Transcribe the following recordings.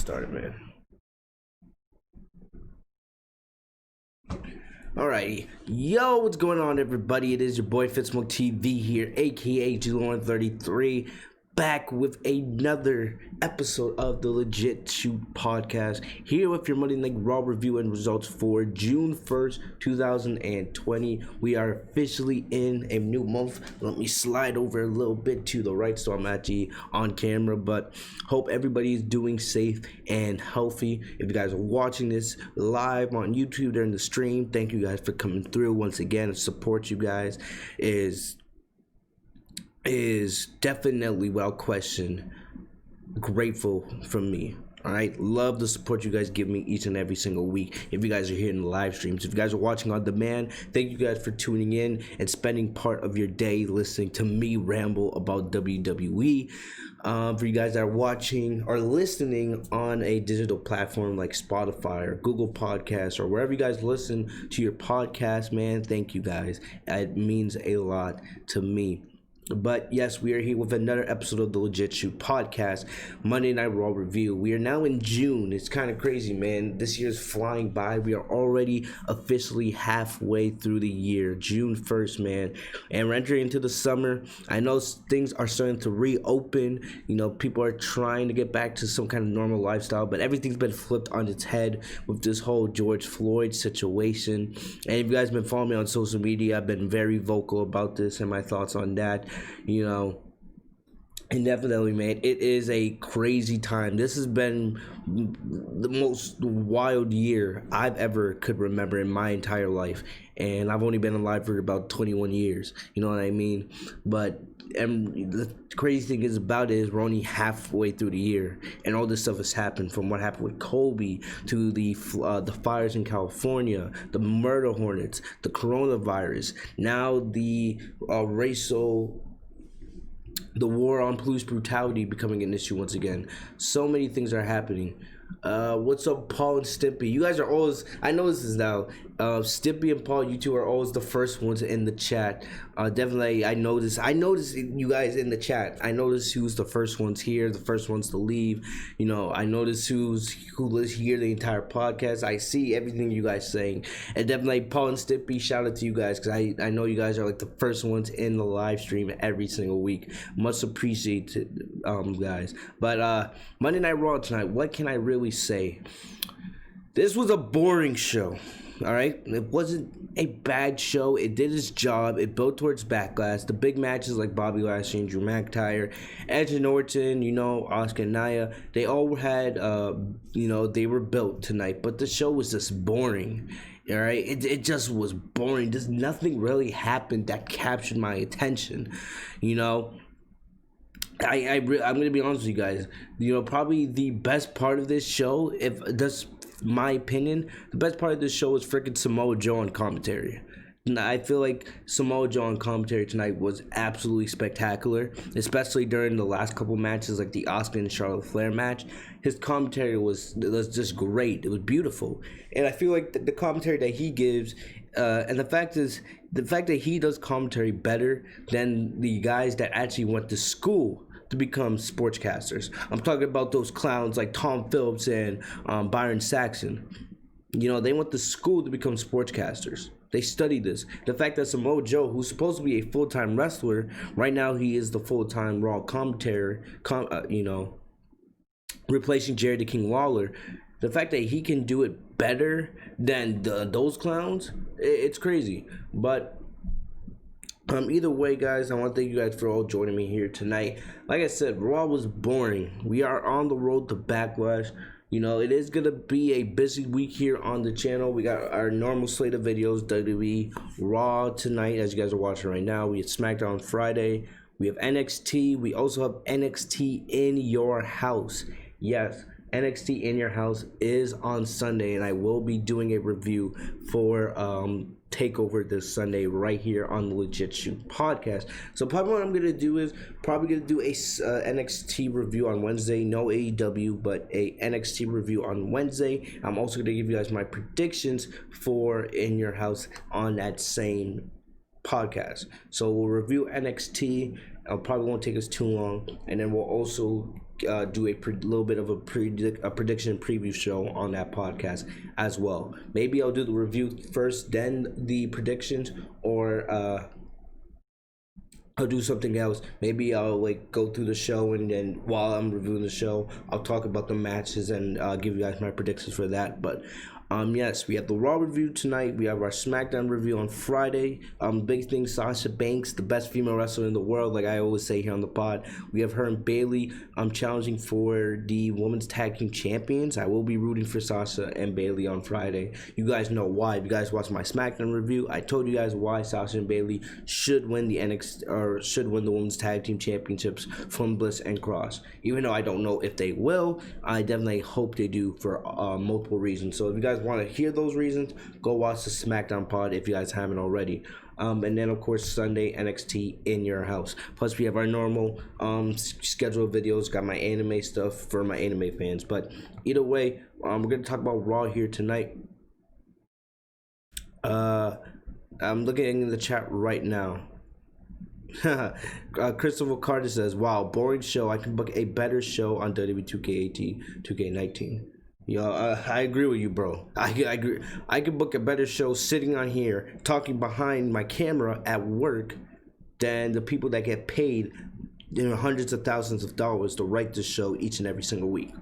started, man. Alrighty, yo, what's going on, everybody? It is your boy Fitzmonk TV here, aka G33, back with another episode of the Legit Shoot podcast. Here with your Monday Night Raw review and results for June 1st, 2020. We are officially in a new month. Let me slide over a little bit to the right so I'm actually on camera, but hope everybody is doing safe and healthy. If you guys are watching this live on YouTube during the stream, thank you guys for coming through once again. Support you guys is definitely, without question, grateful from me. All right, love the support you guys give me each and every single week. If you guys are here in the live streams, if you guys are watching on demand, thank you guys for tuning in and spending part of your day listening to me ramble about WWE. For you guys that are watching or listening on a digital platform like Spotify or Google Podcasts or wherever you guys listen to your podcast, man, thank you guys. It means a lot to me. But yes, we are here with another episode of the Legit Shoot podcast, Monday Night Raw review. We are now in June. It's kind of crazy, man. This year's flying by. We are already officially halfway through the year, June 1st, man. And we're entering into the summer. I know things are starting to reopen. You know, people are trying to get back to some kind of normal lifestyle, but everything's been flipped on its head with this whole George Floyd situation. And if you guys have been following me on social media, I've been very vocal about this and my thoughts on that. You know, and definitely, man, it is a crazy time. This has been the most wild year I've ever could remember in my entire life, and I've only been alive for about 21 years. You know what I mean? But the crazy thing is about it is we're only halfway through the year, and all this stuff has happened, from what happened with Kobe to the fires in California, the murder hornets, the coronavirus, now the the war on police brutality becoming an issue once again. So many things are happening. What's up, Paul and Stimpy? You guys are always, I know this is now, Stimpy and Paul, you two are always the first ones in the chat. Definitely, I noticed you guys in the chat. I noticed who's the first ones here, the first ones to leave. You know, I noticed who lives here the entire podcast. I see everything you guys saying. And definitely, Paul and Stimpy, shout out to you guys, because I know you guys are like the first ones in the live stream every single week. Much appreciated, guys. But Monday Night Raw tonight, what can I really say? This was a boring show. All right, it wasn't a bad show. It did its job. It built towards backlash. The big matches like Bobby Lashley and Drew McIntyre, Edge and Orton, you know, Asuka and Nia, they all had, you know, they were built tonight. But the show was just boring. All right, it just was boring. Just nothing really happened that captured my attention. You know, I'm gonna be honest with you guys. You know, probably the best part of this show, if that's my opinion, the best part of this show was freaking Samoa Joe on commentary. And I feel like Samoa Joe on commentary tonight was absolutely spectacular, especially during the last couple matches, like the Asuka and Charlotte Flair match. His commentary was just great. It was beautiful, and I feel like the commentary that he gives, and the fact that he does commentary better than the guys that actually went to school to become sportscasters. I'm talking about those clowns like Tom Phillips and Byron Saxon. You know, they went to school to become sportscasters. They studied this. The fact that Samoa Joe, who's supposed to be a full-time wrestler, right now he is the full-time Raw commentator, you know, replacing Jerry the King Lawler. The fact that he can do it better than those clowns, it's crazy. But either way, guys, I want to thank you guys for all joining me here tonight. Like I said, Raw was boring. We are on the road to backlash. You know, it is going to be a busy week here on the channel. We got our normal slate of videos, WWE Raw tonight, as you guys are watching right now. We have SmackDown on Friday. We have NXT. We also have NXT in your house. Yes, NXT in your house is on Sunday, and I will be doing a review for TakeOver this Sunday right here on the Legit Shoot podcast. So probably what I'm going to do is probably going to do a NXT review on Wednesday. No AEW, but a NXT review on Wednesday. I'm also going to give you guys my predictions for In Your House on that same podcast. So we'll review NXT. It probably won't take us too long, and then we'll also do a little bit of a prediction preview show on that podcast as well. Maybe I'll do the review first, then the predictions, or I'll do something else. Maybe I'll like go through the show, and then while I'm reviewing the show, I'll talk about the matches and give you guys my predictions for that. But yes, we have the Raw review tonight. We have our SmackDown review on Friday. Big thing, Sasha Banks, the best female wrestler in the world, like I always say here on the pod. We have her and Bayley challenging for the Women's Tag Team Champions. I will be rooting for Sasha and Bayley on Friday. You guys know why. If you guys watch my SmackDown review, I told you guys why Sasha and Bayley should win the should win the Women's Tag Team Championships from Bliss and Cross. Even though I don't know if they will, I definitely hope they do for multiple reasons. So if you guys want to hear those reasons, go watch the SmackDown pod if you guys haven't already. And then of course Sunday NXT in your house. Plus we have our normal scheduled videos. Got my anime stuff for my anime fans. But either way, we're gonna talk about Raw here tonight. I'm looking in the chat right now. Christopher Carter says, "Wow, boring show. I can book a better show on WWE 2K18, 2K19." Yo, I agree with you, bro. I agree. I could book a better show sitting on here talking behind my camera at work than the people that get paid hundreds of thousands of dollars to write this show each and every single week.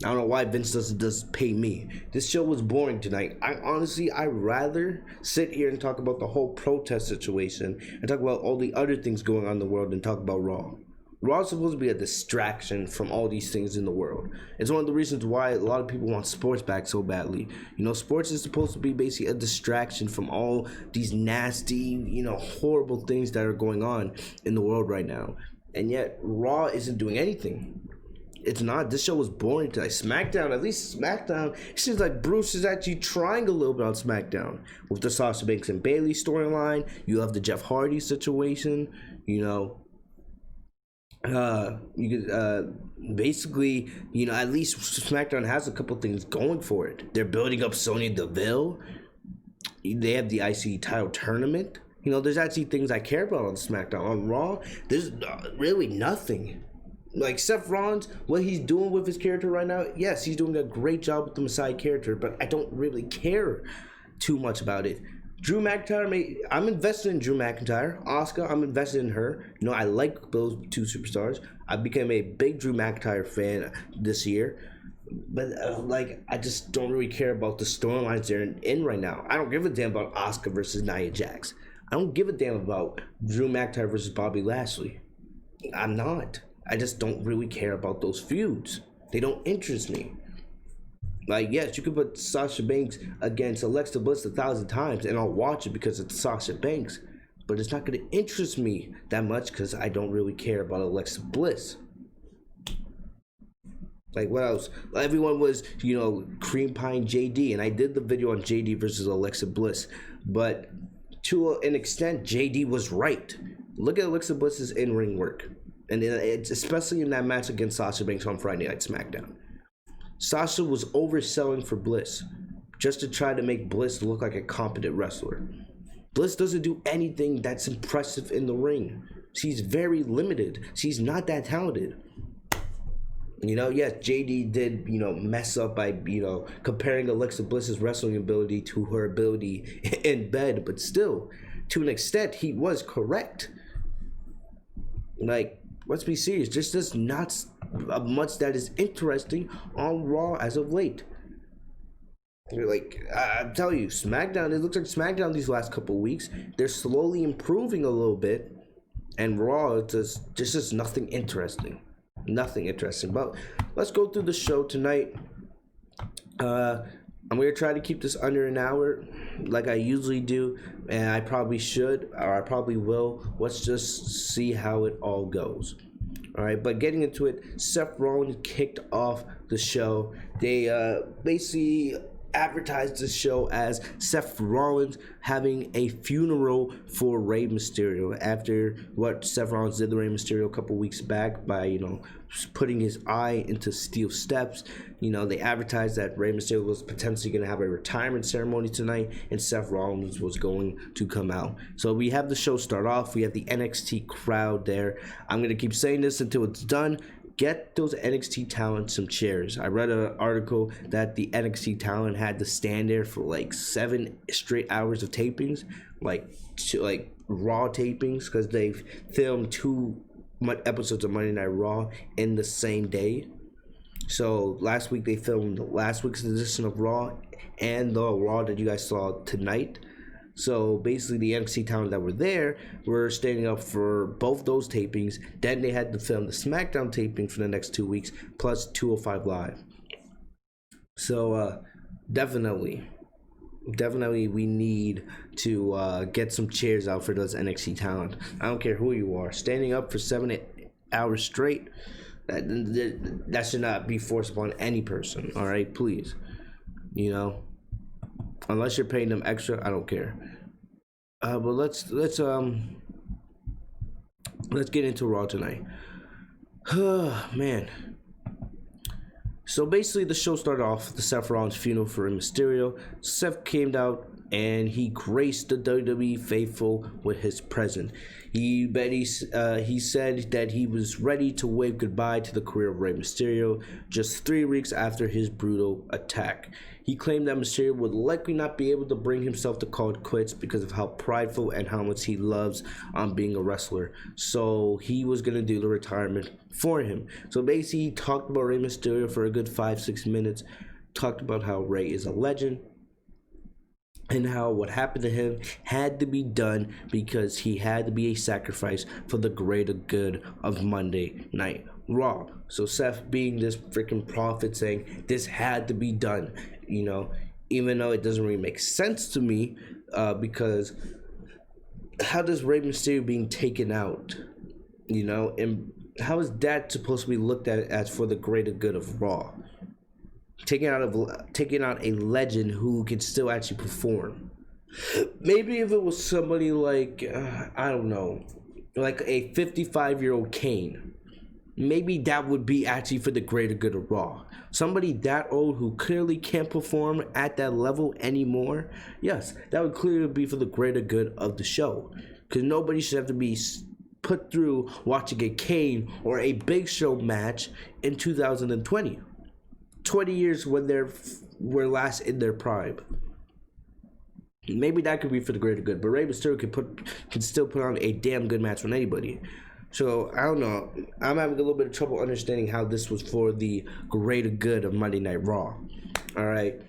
I don't know why Vince doesn't pay me. This show was boring tonight. I'd rather sit here and talk about the whole protest situation and talk about all the other things going on in the world than talk about Raw. Raw is supposed to be a distraction from all these things in the world. It's one of the reasons why a lot of people want sports back so badly. You know, sports is supposed to be basically a distraction from all these nasty, horrible things that are going on in the world right now. And yet, Raw isn't doing anything. It's not. This show was boring tonight. SmackDown, at least SmackDown, it seems like Bruce is actually trying a little bit on SmackDown. With the Sasha Banks and Bayley storyline, you have the Jeff Hardy situation, you could basically, at least SmackDown has a couple things going for it. They're building up Sonya Deville. They have the IC title tournament. There's actually things I care about on SmackDown. On Raw, there's really nothing. Like Seth Rollins, what he's doing with his character right now, yes, he's doing a great job with the Messiah character, but I don't really care too much about it. Drew McIntyre, I'm invested in Drew McIntyre. Asuka, I'm invested in her. I like those two superstars. I became a big Drew McIntyre fan this year. But, I just don't really care about the storylines they're in right now. I don't give a damn about Asuka versus Nia Jax. I don't give a damn about Drew McIntyre versus Bobby Lashley. I'm not. I just don't really care about those feuds. They don't interest me. Yes, you could put Sasha Banks against Alexa Bliss 1,000 times and I'll watch it because it's Sasha Banks. But it's not going to interest me that much because I don't really care about Alexa Bliss. What else? Everyone was, cream pieing JD, and I did the video on JD versus Alexa Bliss. But to an extent, JD was right. Look at Alexa Bliss's in-ring work. And it's especially in that match against Sasha Banks on Friday Night SmackDown. Sasha was overselling for Bliss just to try to make Bliss look like a competent wrestler. Bliss doesn't do anything that's impressive in the ring. She's very limited. She's not that talented. Yes, JD did, mess up by, comparing Alexa Bliss's wrestling ability to her ability in bed, but still, to an extent, he was correct. Let's be serious. There's not much that is interesting on Raw as of late. I'm telling you, SmackDown, it looks like SmackDown these last couple of weeks, they're slowly improving a little bit. And Raw, there's just nothing interesting. Nothing interesting. But let's go through the show tonight. I'm going to try to keep this under an hour like I usually do. And I probably should, or I probably will. Let's just see how it all goes. All right, but getting into it, Seth Rollins kicked off the show. They basically advertised the show as Seth Rollins having a funeral for Rey Mysterio after what Seth Rollins did to Rey Mysterio a couple weeks back by, putting his eye into steel steps. They advertised that Rey Mysterio was potentially going to have a retirement ceremony tonight and Seth Rollins was going to come out. So we have the show start off. We have the NXT crowd there. I'm going to keep saying this until it's done. get those NXT talent some chairs. I read an article that the NXT talent had to stand there for like 7 straight hours of tapings, like Raw tapings, because they've filmed 2 episodes of Monday Night Raw in the same day. So last week they filmed last week's edition of Raw and the Raw that you guys saw tonight. So basically the NXT talent that were there were standing up for both those tapings. Then they had to film the SmackDown taping for the next 2 weeks, plus 205 Live. So definitely we need to get some chairs out for those NXT talent. I don't care who you are. Standing up for 7 hours straight, that should not be forced upon any person, all right? Please. You know? Unless you're paying them extra, I don't care. But let's get into Raw tonight. Man. So basically, the show started off with the Seth Rollins funeral for Rey Mysterio. Seth came out and he graced the WWE faithful with his presence. He said that he was ready to wave goodbye to the career of Rey Mysterio just 3 weeks after his brutal attack. He claimed that Mysterio would likely not be able to bring himself to call it quits because of how prideful and how much he loves being a wrestler. So he was going to do the retirement for him. So basically, he talked about Rey Mysterio for a good 5-6 minutes, talked about how Rey is a legend, and how what happened to him had to be done because he had to be a sacrifice for the greater good of Monday Night Raw. So Seth being this freaking prophet saying this had to be done, you know, even though it doesn't really make sense to me, because how does Rey Mysterio being taken out, you know, and how is that supposed to be looked at as for the greater good of Raw? Taking out a legend who can still actually perform. Maybe if it was somebody like I don't know, like a 55-year-old Kane, maybe that would be actually for the greater good of Raw. Somebody that old who clearly can't perform at that level anymore. Yes, that would clearly be for the greater good of the show, because nobody should have to be put through watching a Kane or a Big Show match in 2020. 20 years when they were last in their prime. Maybe that could be for the greater good, but Rey Mysterio can still put on a damn good match with anybody. So I don't know. I'm having a little bit of trouble understanding how this was for the greater good of Monday Night Raw. All right.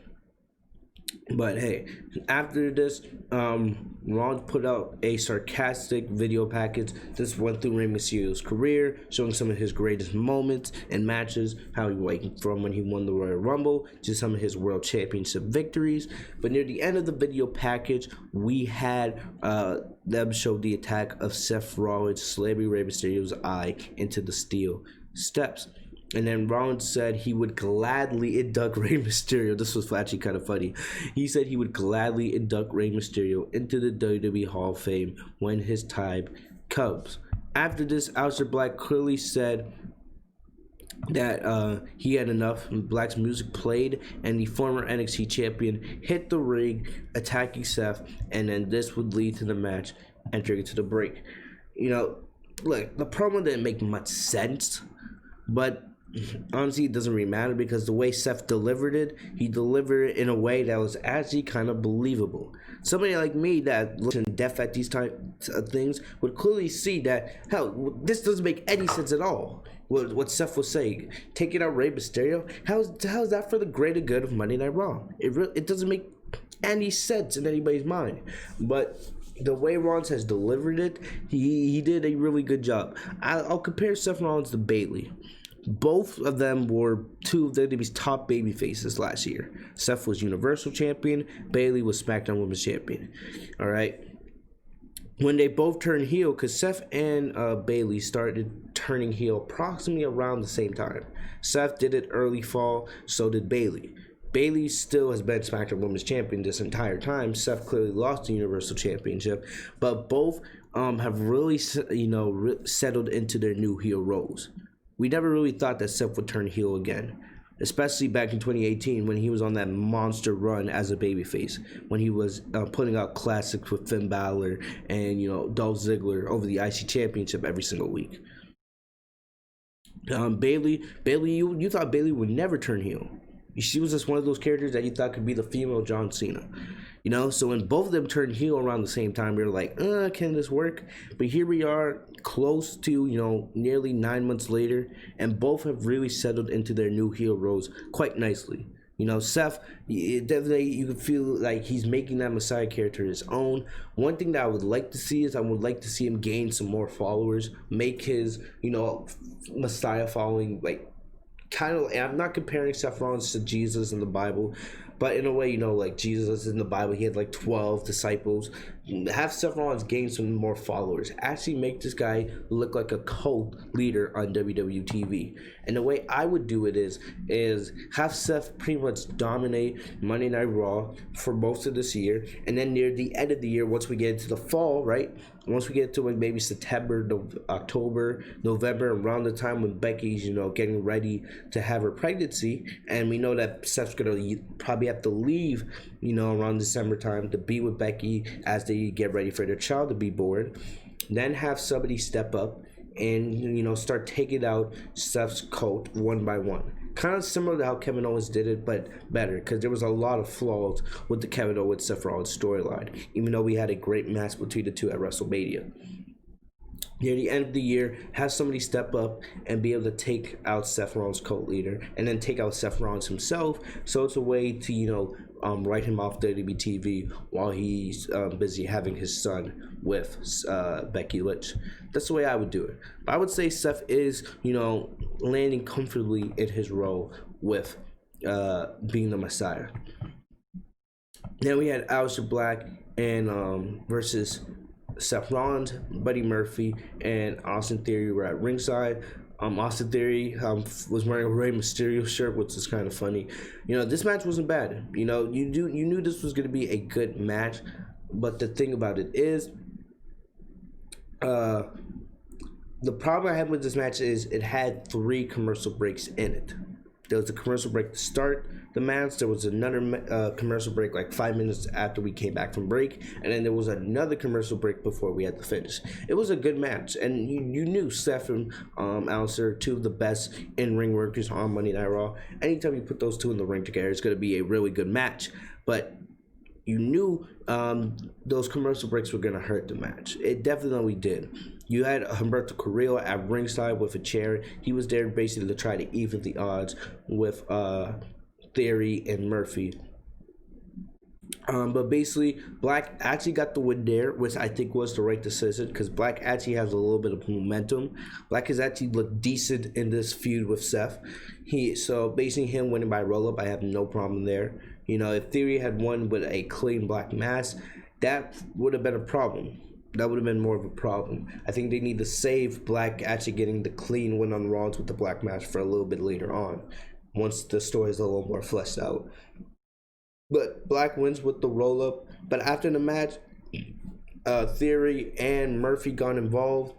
But hey, after this, Ron put out a sarcastic video package. This went through Rey Mysterio's career, showing some of his greatest moments and matches, how he went from when he won the Royal Rumble to some of his World Championship victories. But near the end of the video package, we had them show the attack of Seth Rollins slamming Rey Mysterio's eye into the steel steps. And then Rollins said he would gladly induct Rey Mysterio. This was actually kind of funny. He said he would gladly induct Rey Mysterio into the WWE Hall of Fame when his time comes. After this, Aleister Black clearly said that he had enough. Black's music played, and the former NXT champion hit the ring, attacking Seth, and then this would lead to the match entering into the break. You know, look, the promo didn't make much sense, but honestly, it doesn't really matter because the way Seth delivered it, he delivered it in a way that was actually kind of believable. Somebody like me that looks deaf at these types of things would clearly see that, hell, this doesn't make any sense at all. What Seth was saying, taking out Rey Mysterio, how is that for the greater good of Monday Night Raw? It doesn't make any sense in anybody's mind. But the way Rollins has delivered it, he did a really good job. I'll compare Seth Rollins to Bayley. Both of them were two of WWE's top baby faces last year. Seth was Universal Champion. Bayley was SmackDown Women's Champion. All right. When they both turned heel, because Seth and Bayley started turning heel approximately around the same time. Seth did it early fall, so did Bayley. Bayley still has been SmackDown Women's Champion this entire time. Seth clearly lost the Universal Championship, but both have really, settled into their new heel roles. We never really thought that Seth would turn heel again, especially back in 2018 when he was on that monster run as a babyface, when he was putting out classics with Finn Balor and Dolph Ziggler over the IC Championship every single week. Bailey, you thought Bailey would never turn heel. She was just one of those characters that you thought could be the female John Cena. So when both of them turned heel around the same time, we were like, can this work? But here we are, close to, nearly 9 months later, and both have really settled into their new heel roles quite nicely. Seth, definitely you can feel like he's making that Messiah character his own. One thing that I would like to see is I would like to see him gain some more followers, make his, Messiah following, like, kind of, and I'm not comparing Seth Rollins to Jesus in the Bible, but in a way, like Jesus in the Bible, he had like 12 disciples. Have Seth Rollins gain some more followers. Actually make this guy look like a cult leader on WWE TV. And the way I would do it is have Seth pretty much dominate Monday Night Raw for most of this year. And then near the end of the year, once we get into the fall, right? Once we get to maybe September, October, November, around the time when Becky's, getting ready to have her pregnancy, and we know that Seth's gonna probably have to leave, around December time to be with Becky as they get ready for their child to be born. Then have somebody step up and, start taking out Seth's cult one by one. Kind of similar to how Kevin Owens did it, but better, because there was a lot of flaws with the Kevin Owens Seth Rollins storyline, even though we had a great match between the two at WrestleMania. Near the end of the year, have somebody step up and be able to take out Seth Rollins' cult leader, and then take out Seth Rollins himself. So it's a way to, write him off WWE TV while he's busy having his son with Becky Lynch. That's the way I would do it. But I would say Seth is, landing comfortably in his role with being the Messiah. Then we had Aleister Black and versus Seth Rollins, Buddy Murphy, and Austin Theory were at ringside. Austin Theory was wearing a Rey Mysterio shirt, which is kind of funny. This match wasn't bad. You knew this was going to be a good match, but the thing about it is, the problem I had with this match is it had 3 commercial breaks in it. There was a commercial break to start the match. There was another commercial break like 5 minutes after we came back from break. And then there was another commercial break before we had to finish. It was a good match. And you knew Seth and Aleister are 2 of the best in-ring workers on Monday Night Raw. Anytime you put those 2 in the ring together, it's going to be a really good match. But you knew those commercial breaks were going to hurt the match. It definitely did. You had Humberto Carrillo at ringside with a chair. He was there basically to try to even the odds with Theory and Murphy. But basically, Black actually got the win there, which I think was the right decision, because Black actually has a little bit of momentum. Black has actually looked decent in this feud with Seth. So basically him winning by roll-up, I have no problem there. If Theory had won with a clean black mask, that would have been a problem. That would have been more of a problem. I think they need to save Black actually getting the clean win on Rollins with the black mask for a little bit later on, once the story is a little more fleshed out. But Black wins with the roll-up. But after the match, Theory and Murphy got involved.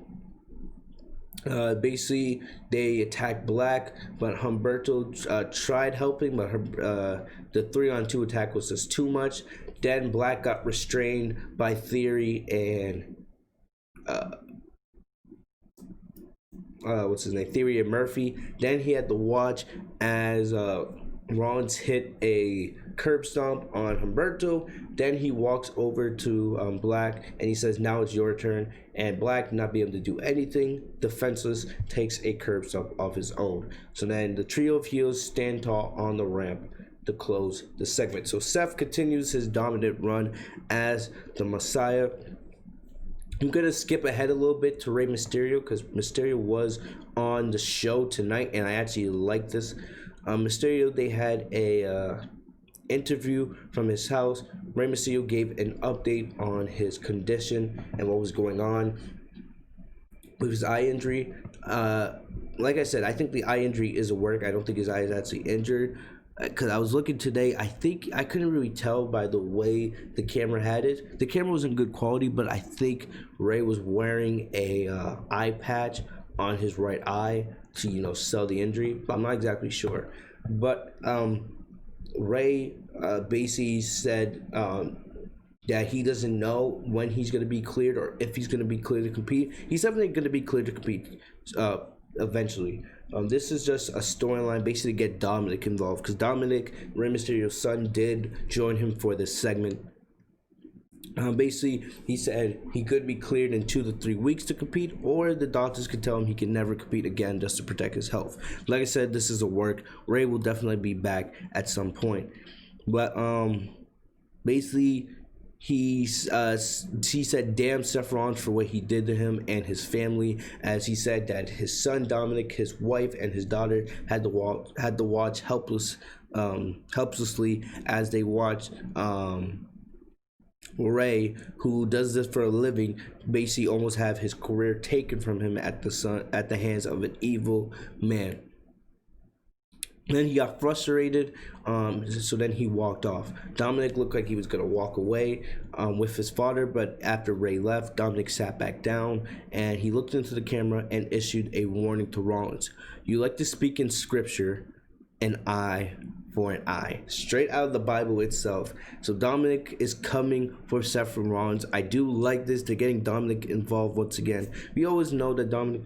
Basically, they attacked Black, but Humberto tried helping, but the 3-on-2 attack was just too much. Then Black got restrained by Theory and Theory and Murphy. Then he had to watch as Rollins hit a curb stomp on Humberto. Then he walks over to Black and he says, "Now it's your turn." And Black, not being able to do anything, defenseless, takes a curb stomp of his own. So then the trio of heels stand tall on the ramp to close the segment. So Seth continues his dominant run as the Messiah. I'm going to skip ahead a little bit to Rey Mysterio, because Mysterio was on the show tonight, and I actually like this. Mysterio, they had a interview from his house. Rey Mysterio gave an update on his condition and what was going on with his eye injury. Like I said, I think the eye injury is a work. I don't think his eye is actually injured. Because I was looking today, I think I couldn't really tell by the way the camera had it. The camera was in good quality, but I think Ray was wearing a eye patch on his right eye to sell the injury. But I'm not exactly sure. But Ray basically said that he doesn't know when he's going to be cleared or if he's going to be cleared to compete. He's definitely going to be cleared to compete. eventually. This is just a storyline basically to get Dominic involved, because Dominic, Rey Mysterio's son, did join him for this segment. Basically, he said he could be cleared in 2 to 3 weeks to compete, or the doctors could tell him he can never compete again just to protect his health. Like I said, this is a work. Rey will definitely be back at some point. But basically, he said damn Seth Rollins for what he did to him and his family, as he said that his son Dominic, his wife, and his daughter had to watch helplessly as they watched Rey, who does this for a living, basically almost have his career taken from him at the hands of an evil man. Then he got frustrated, so then he walked off. Dominic looked like he was going to walk away with his father, but after Rey left, Dominic sat back down, and he looked into the camera and issued a warning to Rollins. You like to speak in scripture, an eye for an eye. Straight out of the Bible itself. So Dominic is coming for Seth Rollins. I do like this. They're getting Dominic involved once again. We always know that Dominic...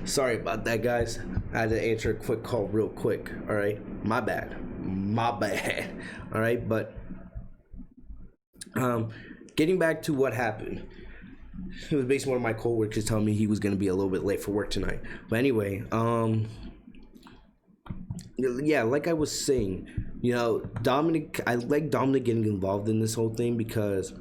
Sorry about that, guys. I had to answer a quick call real quick. All right, my bad. All right, but getting back to what happened. It was basically one of my coworkers telling me he was gonna be a little bit late for work tonight. But anyway, yeah, like I was saying, Dominic. I like Dominic getting involved in this whole thing because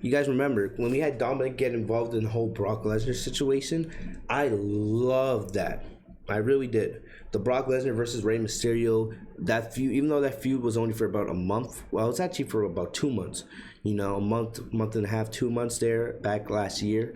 you guys remember when we had Dominic get involved in the whole Brock Lesnar situation? I loved that. I really did. The Brock Lesnar versus Rey Mysterio, that feud, even though that feud was only for about a month, well, it was actually for about 2 months. A month and a half, 2 months there, back last year.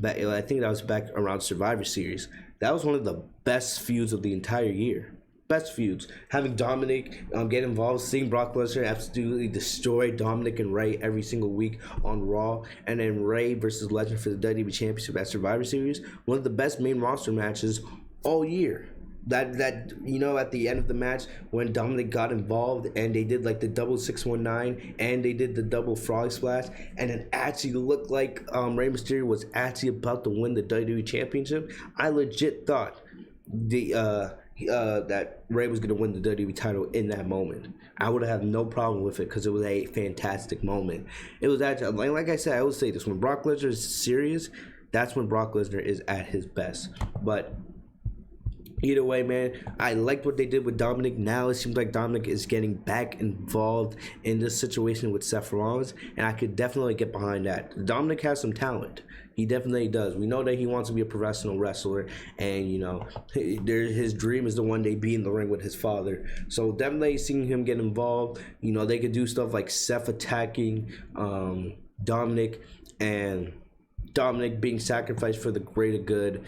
I think that was back around Survivor Series. That was one of the best feuds of the entire year. Best feuds. Having Dominic get involved, seeing Brock Lesnar absolutely destroy Dominic and Rey every single week on Raw, and then Rey versus Lesnar for the WWE Championship at Survivor Series, one of the best main roster matches all year. That at the end of the match when Dominic got involved and they did like the double 619 and they did the double frog splash, and it actually looked like Rey Mysterio was actually about to win the WWE Championship. I legit thought that Rey was going to win the WWE title in that moment. I would have no problem with it because it was a fantastic moment. It was actually, like I said, I always say this, when Brock Lesnar is serious, that's when Brock Lesnar is at his best. But either way, man, I liked what they did with Dominic. Now it seems like Dominic is getting back involved in this situation with Seth Rollins, and I could definitely get behind that. Dominic has some talent. He definitely does. We know that he wants to be a professional wrestler, and his dream is to one day be in the ring with his father. So definitely seeing him get involved. They could do stuff like Seth attacking Dominic and Dominic being sacrificed for the greater good,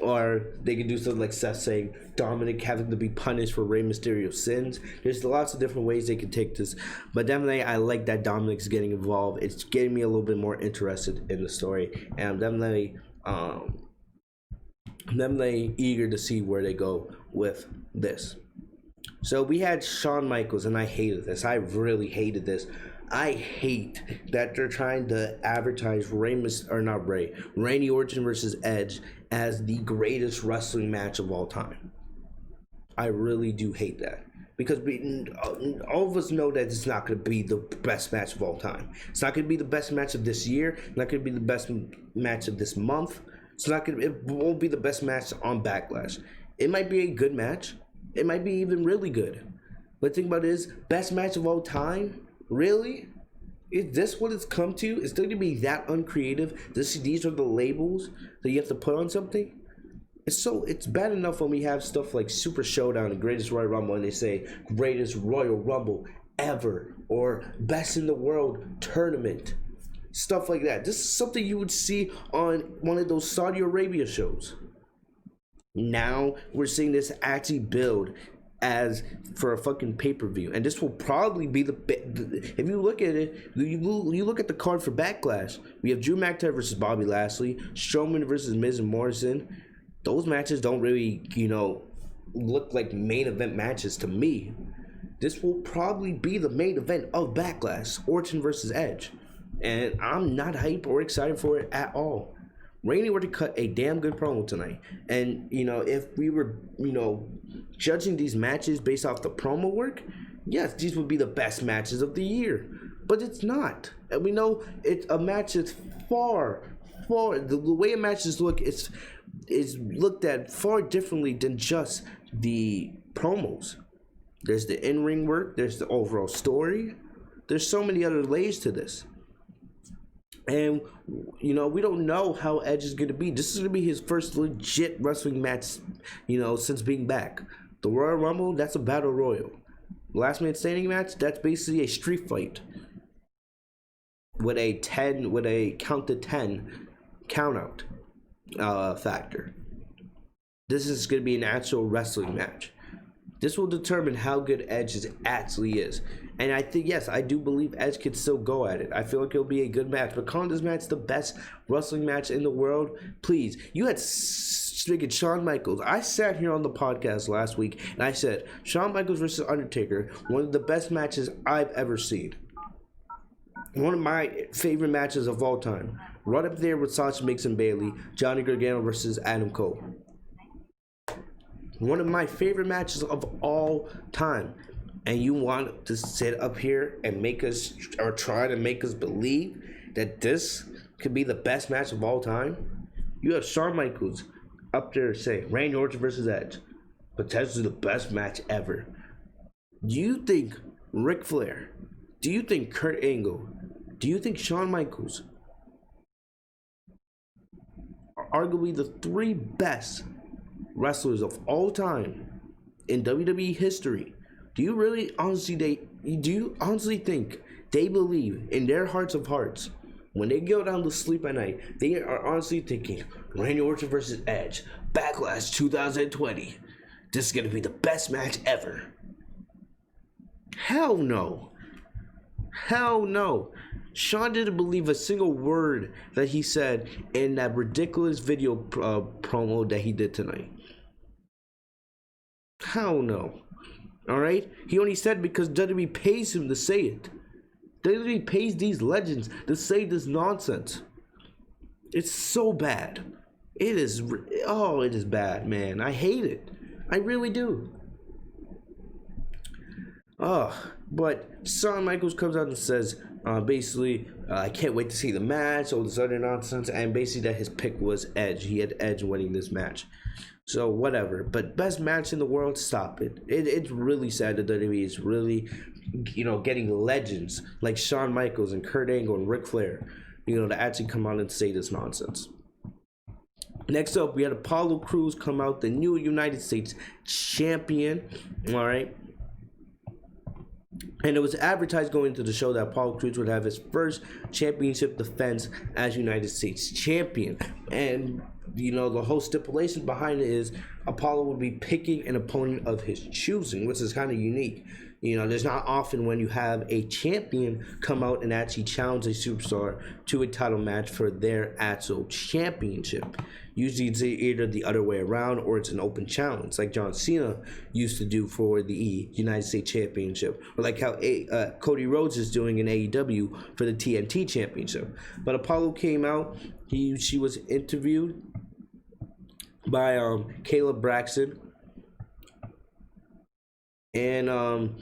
or they could do something like Seth saying Dominic having to be punished for Rey Mysterio's sins. There's lots of different ways they could take this, but definitely I like that Dominic's getting involved. It's getting me a little bit more interested in the story, and I'm definitely eager to see where they go with this. So we had Shawn Michaels, and I hated this. I really hated this. I hate that they're trying to advertise Randy Orton versus Edge as the greatest wrestling match of all time. I really do hate that, because all of us know that it's not going to be the best match of all time. It's not going to be the best match of this year. It's not going to be the best match of this month. It won't be the best match on Backlash. It might be a good match. It might be even really good. But the thing about it is, best match of all time? Really? Is this what it's come to? It's going to be that uncreative? These are the labels that you have to put on something? It's bad enough when we have stuff like Super Showdown and Greatest Royal Rumble, and they say Greatest Royal Rumble ever, or Best in the World Tournament. Stuff like that. This is something you would see on one of those Saudi Arabia shows. Now we're seeing this actually build as for a fucking pay-per-view, and this will probably be if you look at it, you look at the card for Backlash. We have Drew McIntyre versus Bobby Lashley, Strowman versus Miz and Morrison. Those matches don't really look like main event matches to me. This will probably be the main event of Backlash, Orton versus Edge, and I'm not hyped or excited for it at all. Randy Orton cut a damn good promo tonight. And, if we were, judging these matches based off the promo work, yes, these would be the best matches of the year. But it's not. And we know it's a match that's far, the way a matches look is looked at far differently than just the promos. There's the in-ring work. There's the overall story. There's so many other layers to this. And, we don't know how Edge is going to be. This is going to be his first legit wrestling match, since being back. The Royal Rumble, that's a battle royal. Last man standing match, that's basically a street fight. With a count to 10 count out factor. This is going to be an actual wrestling match. This will determine how good Edge actually is. And I think, yes, I do believe Edge could still go at it. I feel like it'll be a good match. But calling this match the best wrestling match in the world, please. You had speaking Shawn Michaels. I sat here on the podcast last week and I said, Shawn Michaels versus Undertaker, one of the best matches I've ever seen. One of my favorite matches of all time. Right up there with Sasha Banks and Bayley, Johnny Gargano versus Adam Cole. One of my favorite matches of all time. And you want to sit up here and try to make us believe that this could be the best match of all time? You have Shawn Michaels up there saying Randy Orton versus Edge, potentially the best match ever. Do you think Ric Flair? Do you think Kurt Angle? Do you think Shawn Michaels are arguably the three best wrestlers of all time in WWE history? Do you honestly think they believe in their hearts of hearts, when they go down to sleep at night, they are honestly thinking Randy Orton versus Edge, Backlash 2020, this is going to be the best match ever? Hell no. Hell no. Shawn didn't believe a single word that he said in that ridiculous video promo that he did tonight. Hell no. Alright? He only said because WWE pays him to say it. WWE pays these legends to say this nonsense. It's so bad. It is bad, man. I hate it. I really do. But Shawn Michaels comes out and says, basically, I can't wait to see the match, all this other nonsense, and basically that his pick was Edge. He had Edge winning this match. So, whatever. But best match in the world, stop it. It's really sad that WWE is really, getting legends like Shawn Michaels and Kurt Angle and Ric Flair, to actually come out and say this nonsense. Next up, we had Apollo Cruz come out, the new United States champion. All right. And it was advertised going into the show that Apollo Cruz would have his first championship defense as United States champion. And, you know, the whole stipulation behind it is Apollo would be picking an opponent of his choosing, which is kind of unique. You know, there's not often when you have a champion come out and actually challenge a superstar to a title match for their actual championship. Usually it's either the other way around or it's an open challenge, like John Cena used to do for the United States Championship, or like how Cody Rhodes is doing in AEW for the TNT Championship. But Apollo came out. She was interviewed by Caleb Braxton. And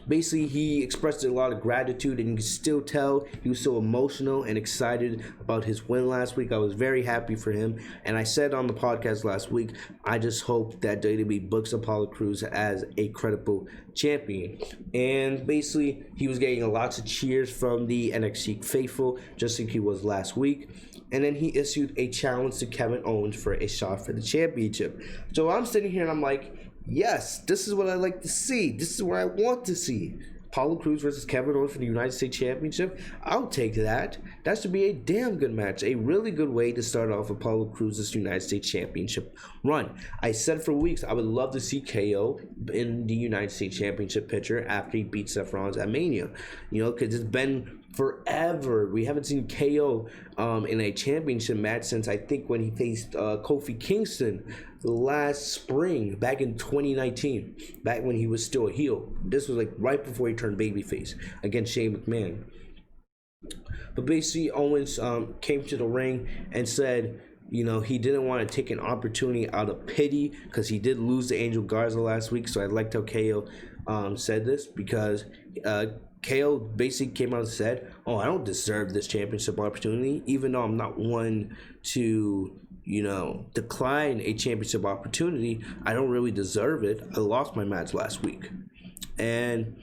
basically he expressed a lot of gratitude, and you can still tell he was so emotional and excited about his win last week. I was very happy for him, and I said on the podcast last week, I just hope that WWE books Apollo Cruz as a credible champion. And basically he was getting lots of cheers from the NXT faithful, just like he was last week. And then he issued a challenge to Kevin Owens for a shot for the championship. So I'm sitting here and I'm like, yes, this is what I like to see. This is what I want to see. Apollo Cruz versus Kevin Owens for the United States Championship. I'll take that. That should be a damn good match. A really good way to start off Apollo Cruz's United States Championship run. I said for weeks I would love to see KO in the United States Championship picture after he beat Seth Rollins at Mania. You know, because it's been forever. We haven't seen KO in a championship match since I think when he faced Kofi Kingston last spring, back in 2019, back when he was still a heel. This was like right before he turned babyface against Shane McMahon. But basically Owens came to the ring and said, you know, he didn't want to take an opportunity out of pity because he did lose to Angel Garza last week. So I liked how KO said this, because KO basically came out and said, oh, I don't deserve this championship opportunity, even though I'm not one to, you know, decline a championship opportunity. I don't really deserve it. I lost my match last week. And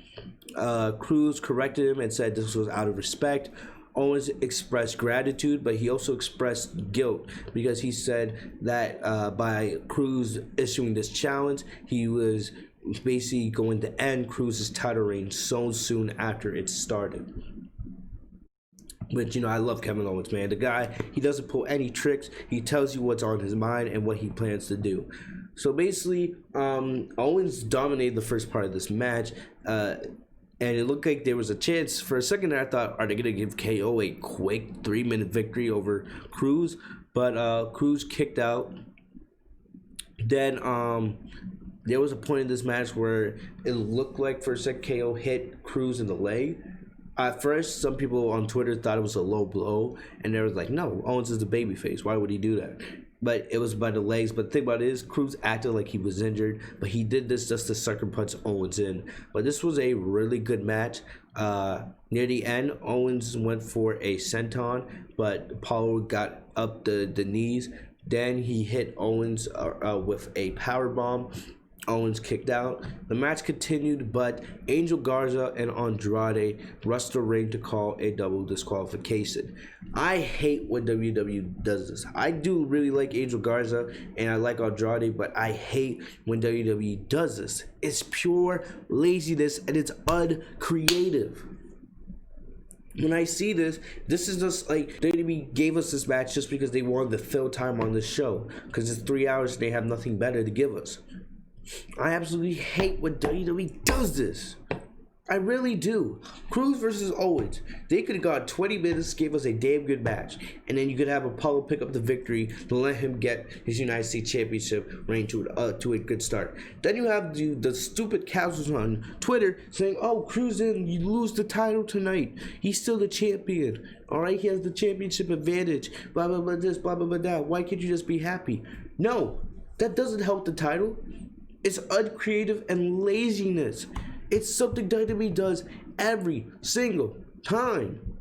Cruz corrected him and said this was out of respect. Owens expressed gratitude, but he also expressed guilt, because he said that by Cruz issuing this challenge, he was basically going to end Cruz's title reign so soon after it started. But, you know, I love Kevin Owens, man. The guy, he doesn't pull any tricks. He tells you what's on his mind and what he plans to do. So basically, Owens dominated the first part of this match, and it looked like there was a chance. For a second there, I thought, are they going to give KO a quick 3-minute victory over Cruz? But Cruz kicked out. Then there was a point in this match where it looked like for a second KO hit Cruz in the leg. At first, some people on Twitter thought it was a low blow, and they was like, no, Owens is a babyface. Why would he do that? But it was by the legs. But the thing about it is, Cruz acted like he was injured, but he did this just to sucker punch Owens in. But this was a really good match. Near the end, Owens went for a senton, but Apollo got up the knees. Then he hit Owens with a powerbomb. Owens kicked out. The match continued, but Angel Garza and Andrade rushed the ring to call a double disqualification. I hate when WWE does this. I do really like Angel Garza and I like Andrade, but I hate when WWE does this. It's pure laziness and it's uncreative. When I see this, this is just like WWE gave us this match just because they wanted to fill time on this show, because it's 3 hours and they have nothing better to give us. I absolutely hate when WWE does this. I really do. Cruz versus Owens. They could have got 20 minutes, gave us a damn good match. And then you could have Apollo pick up the victory to let him get his United States Championship reign to a good start. Then you have the stupid casuals on Twitter saying, oh, Cruz didn't lose the title tonight. He's still the champion. Alright, he has the championship advantage. Blah, blah, blah, this, blah, blah, blah, that. Why can't you just be happy? No, that doesn't help the title. It's uncreative and laziness. It's something WWE does every single time.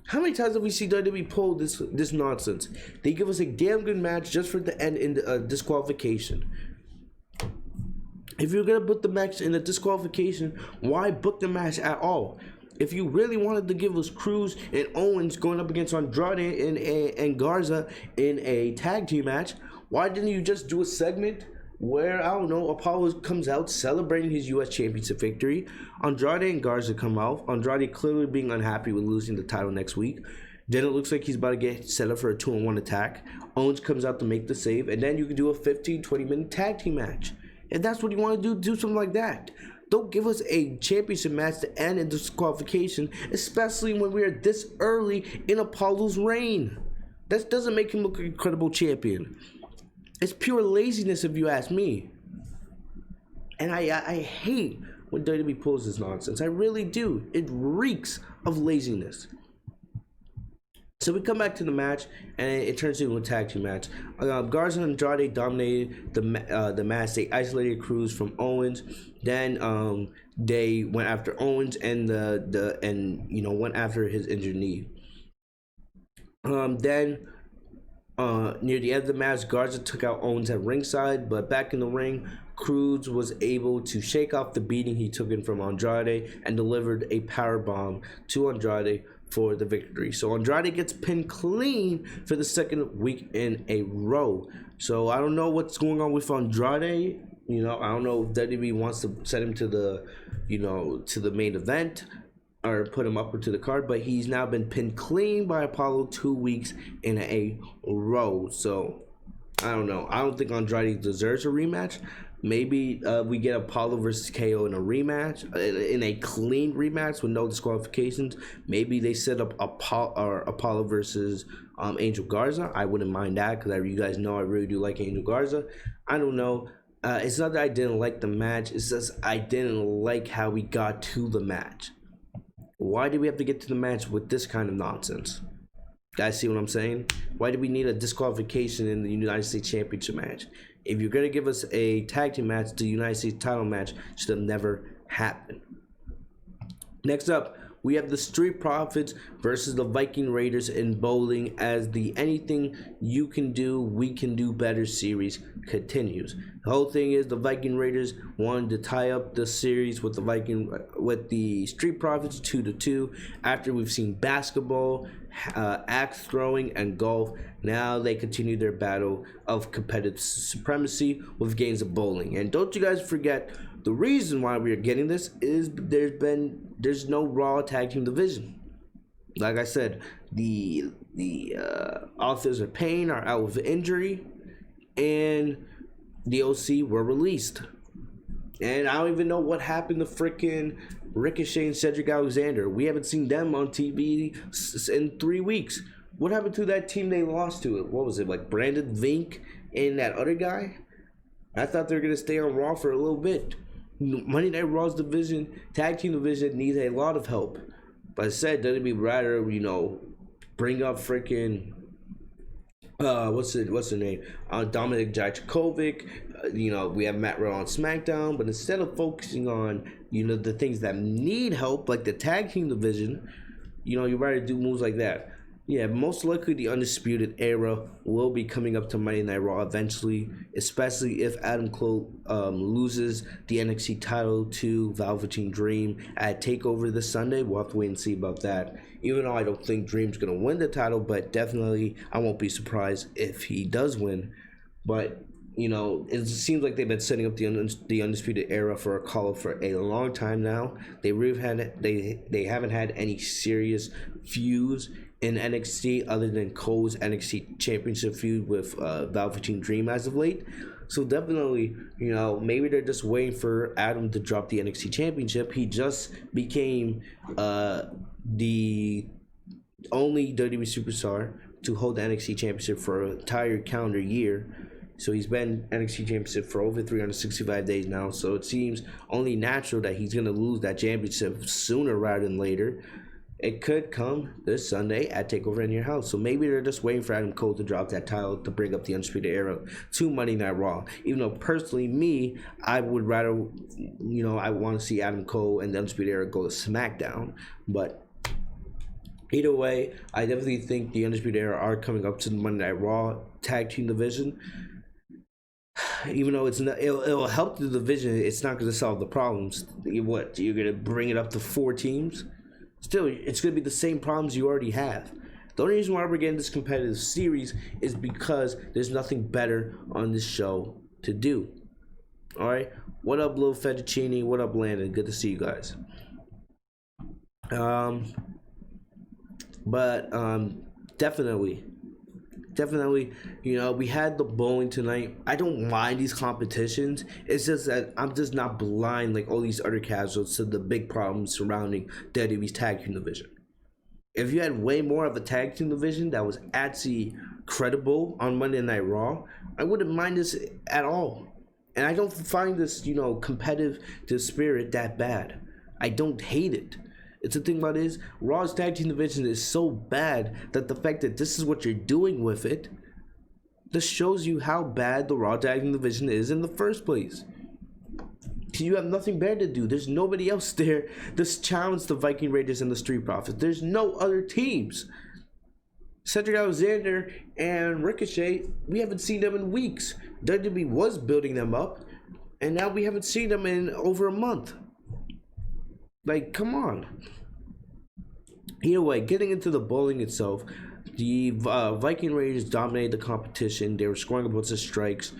How many times have we seen WWE pull this nonsense? They give us a damn good match just for the end in the disqualification. If you're going to put the match in the disqualification, why book the match at all? If you really wanted to give us Cruz and Owens going up against Andrade and Garza in a tag team match, why didn't you just do a segment where, I don't know, Apollo comes out celebrating his U.S. Championship victory. Andrade and Garza come out. Andrade clearly being unhappy with losing the title next week. Then it looks like he's about to get set up for a 2-on-1 attack. Owens comes out to make the save, and then you can do a 15-20 minute tag team match. If that's what you want to do something like that. Don't give us a championship match to end in disqualification, especially when we are this early in Apollo's reign. That doesn't make him look like a credible champion. It's pure laziness if you ask me. And I hate when WWE pulls this nonsense. I really do. It reeks of laziness. So we come back to the match, and it turns into a tag team match. Garza and Andrade dominated the match. They isolated Cruz from Owens. Then they went after Owens and went after his injured knee. Then near the end of the match, Garza took out Owens at ringside, but back in the ring, Cruz was able to shake off the beating he took in from Andrade and delivered a powerbomb to Andrade for the victory. So Andrade gets pinned clean for the second week in a row. So I don't know what's going on with Andrade. I don't know if WWE wants to set him to the main event or put him up to the card, but he's now been pinned clean by Apollo 2 weeks in a row. So I don't know. I don't think Andrade deserves a rematch. Maybe we get Apollo versus KO in a rematch, in a clean rematch with no disqualifications. Maybe they set up Apollo versus Angel Garza. I wouldn't mind that because you guys know I really do like Angel Garza. I don't know. It's not that I didn't like the match. It's just I didn't like how we got to the match. Why did we have to get to the match with this kind of nonsense? Guys, see what I'm saying? Why do we need a disqualification in the United States Championship match? If you're going to give us a tag team match, the United States title match should have never happened. Next up, we have the Street Profits versus the Viking Raiders in bowling as the Anything You Can Do, We Can Do Better series continues. The whole thing is the Viking Raiders wanted to tie up the series with the Street Profits 2-2 after we've seen basketball, axe throwing, and golf. Now they continue their battle of competitive supremacy with games of bowling. And don't you guys forget, the reason why we are getting this is there's no Raw tag team division. Like I said, the Authors of Pain are out with injury, and the OC were released. And I don't even know what happened to freaking Ricochet and Cedric Alexander. We haven't seen them on TV in 3 weeks. What happened to that team they lost to? What was it, like Brandon Vink and that other guy? I thought they were going to stay on Raw for a little bit. Monday Night Raw's division, tag team division, needs a lot of help. But I said, doesn't be rather, bring up freaking, what's the name? Dominic Dijakovic. We have Matt Riddle on SmackDown, but instead of focusing on, the things that need help, like the tag team division, you rather do moves like that. Yeah, most likely the Undisputed Era will be coming up to Monday Night Raw eventually, especially if Adam Cole loses the NXT title to Velveteen Dream at TakeOver this Sunday. We'll have to wait and see about that. Even though I don't think Dream's going to win the title, but definitely I won't be surprised if he does win. But, it seems like they've been setting up the Undisputed Era for a call-up for a long time now. They haven't had any serious feuds in NXT other than Cole's NXT Championship feud with Velveteen Dream as of late. So definitely, maybe they're just waiting for Adam to drop the NXT Championship. He just became the only WWE superstar to hold the NXT Championship for an entire calendar year. So he's been NXT Championship for over 365 days now. So it seems only natural that he's going to lose that championship sooner rather than later. It could come this Sunday at TakeOver in your house. So maybe they're just waiting for Adam Cole to drop that title to bring up the Undisputed Era to Monday Night Raw. Even though personally, I would rather, I want to see Adam Cole and the Undisputed Era go to SmackDown. But either way, I definitely think the Undisputed Era are coming up to the Monday Night Raw tag team division. Even though it'll help the division, it's not going to solve the problems. You're going to bring it up to 4 teams? Still, it's going to be the same problems you already have. The only reason why we're getting this competitive series is because there's nothing better on this show to do. All right. What up, Lil Fettuccine? What up, Landon? Good to see you guys. Um, but definitely, we had the bowling tonight. I don't mind these competitions. It's just that I'm just not blind like all these other casuals to the big problems surrounding WWE's tag team division. If you had way more of a tag team division that was actually credible on Monday Night Raw, I wouldn't mind this at all. And I don't find this, competitive spirit that bad. I don't hate it. It's the thing about it is, Raw's tag team division is so bad that the fact that this is what you're doing with it, this shows you how bad the Raw tag team division is in the first place. You have nothing better to do. There's nobody else there. This challenge the Viking Raiders and the Street Profits. There's no other teams. Cedric Alexander and Ricochet, we haven't seen them in weeks. WWE was building them up, and now we haven't seen them in over a month. Like, come on. Either way, getting into the bowling itself, the Viking Raiders dominated the competition. They were scoring a bunch of strikes,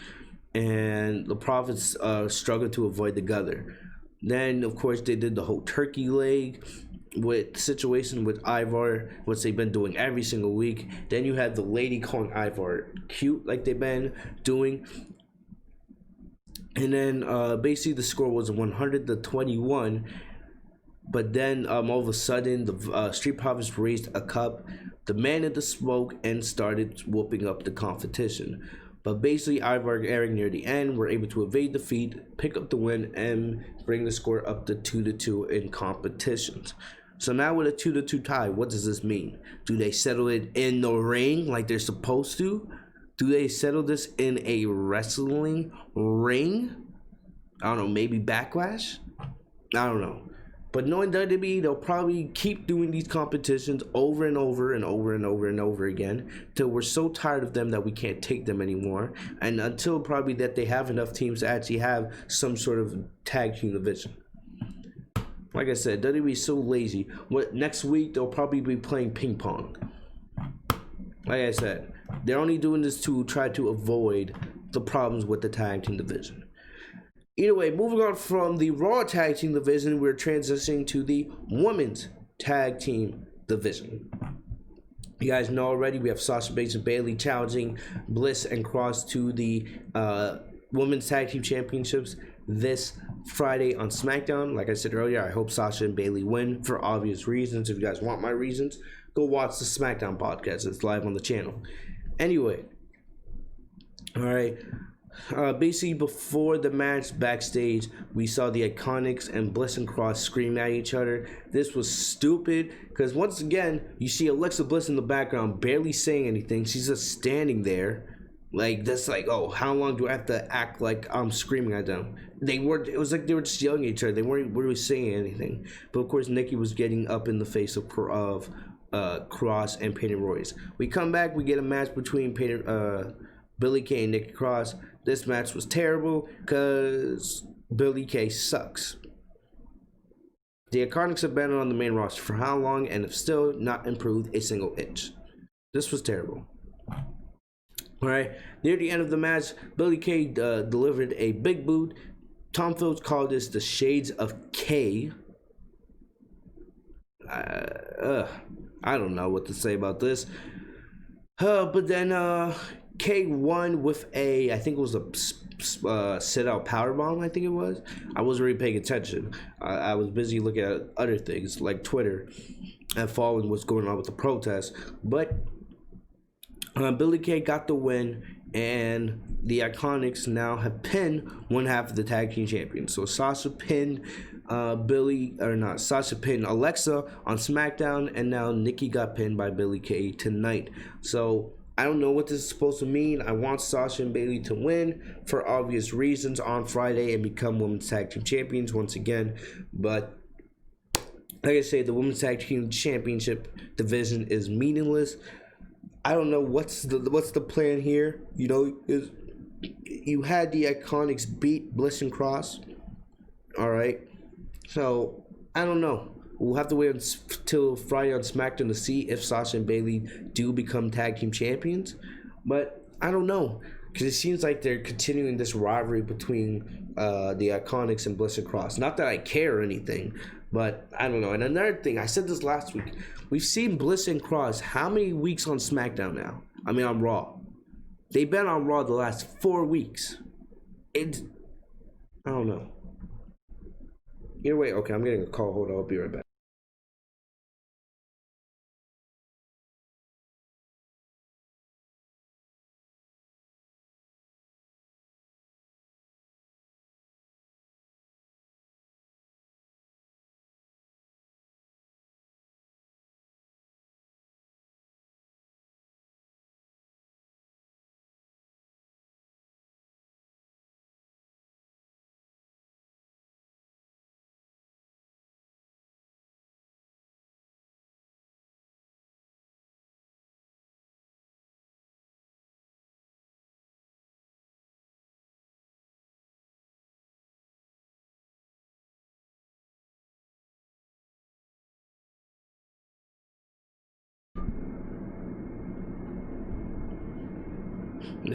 and the Profits struggled to avoid the gutter. Then, of course, they did the whole turkey leg with situation with Ivar, which they've been doing every single week. Then you had the lady calling Ivar cute, like they've been doing. And then basically the score was 100-21. But then all of a sudden, the Street Profits raised a cup, demanded the smoke, and started whooping up the competition. But basically, Ivar and Eric near the end were able to evade defeat, pick up the win, and bring the score up to 2-2 in competitions. So now with a 2-2 tie, what does this mean? Do they settle it in the ring like they're supposed to? Do they settle this in a wrestling ring? I don't know, maybe Backlash? I don't know. But knowing WWE, they'll probably keep doing these competitions over and over and over and over and over again till we're so tired of them that we can't take them anymore. And until probably that they have enough teams to actually have some sort of tag team division. Like I said, WWE is so lazy. Next week, they'll probably be playing ping pong. Like I said, they're only doing this to try to avoid the problems with the tag team division. Either way, moving on from the Raw Tag Team Division, we're transitioning to the Women's Tag Team Division. You guys know already, we have Sasha Banks and Bayley challenging Bliss and Cross to the Women's Tag Team Championships this Friday on SmackDown. Like I said earlier, I hope Sasha and Bayley win for obvious reasons. If you guys want my reasons, go watch the SmackDown podcast. It's live on the channel. Anyway, all right. Basically, before the match backstage, we saw the Iconics and Bliss and Cross screaming at each other. This was stupid because once again, you see Alexa Bliss in the background barely saying anything. She's just standing there. Like, that's like, oh, how long do I have to act like I'm screaming at them? It was like they were just yelling at each other. They weren't really saying anything. But of course, Nikki was getting up in the face of Cross and Peyton Royce. We come back, we get a match between Billie Kay and Nikki Cross. This match was terrible because Billie Kay sucks. The Iconics have been on the main roster for how long and have still not improved a single inch. This was terrible. Alright, near the end of the match, Billie Kay delivered a big boot. Tom Phillips called this the Shades of Kay. I don't know what to say about this. But then Kay won with I think it was a sit-out powerbomb, I think it was. I wasn't really paying attention. I was busy looking at other things like Twitter and following what's going on with the protests. But Billie Kay got the win, and the Iconics now have pinned one half of the tag team champions. So Sasha pinned Sasha pinned Alexa on SmackDown, and now Nikki got pinned by Billie Kay tonight. So I don't know what this is supposed to mean. I want Sasha and Bayley to win for obvious reasons on Friday and become Women's Tag Team Champions once again. But like I say, the Women's Tag Team Championship division is meaningless. I don't know what's the plan here. You had the Iconics beat Bliss and Cross. All right. So I don't know. We'll have to wait until Friday on SmackDown to see if Sasha and Bayley do become tag team champions. But I don't know. because it seems like they're continuing this rivalry between the Iconics and Bliss and Cross. Not that I care or anything, but I don't know. And another thing, I said this last week, we've seen Bliss and Cross how many weeks on SmackDown now? I mean, on Raw. They've been on Raw the last 4 weeks. I don't know. Either way, okay, I'm getting a call. Hold on, I'll be right back.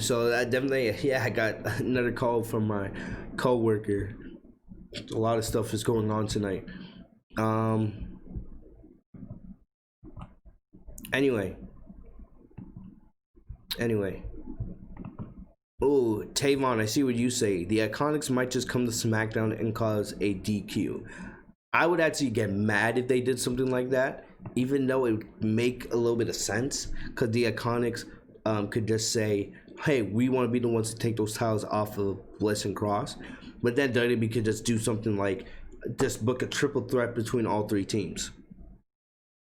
So I definitely, yeah, I got another call from my coworker. A lot of stuff is going on tonight. Anyway. Oh, Tavon, I see what you say. The Iconics might just come to SmackDown and cause a DQ. I would actually get mad if they did something like that, even though it would make a little bit of sense, because the Iconics could just say, hey, we want to be the ones to take those titles off of Bliss and Cross. But then WWE could just do something like just book a triple threat between all three teams.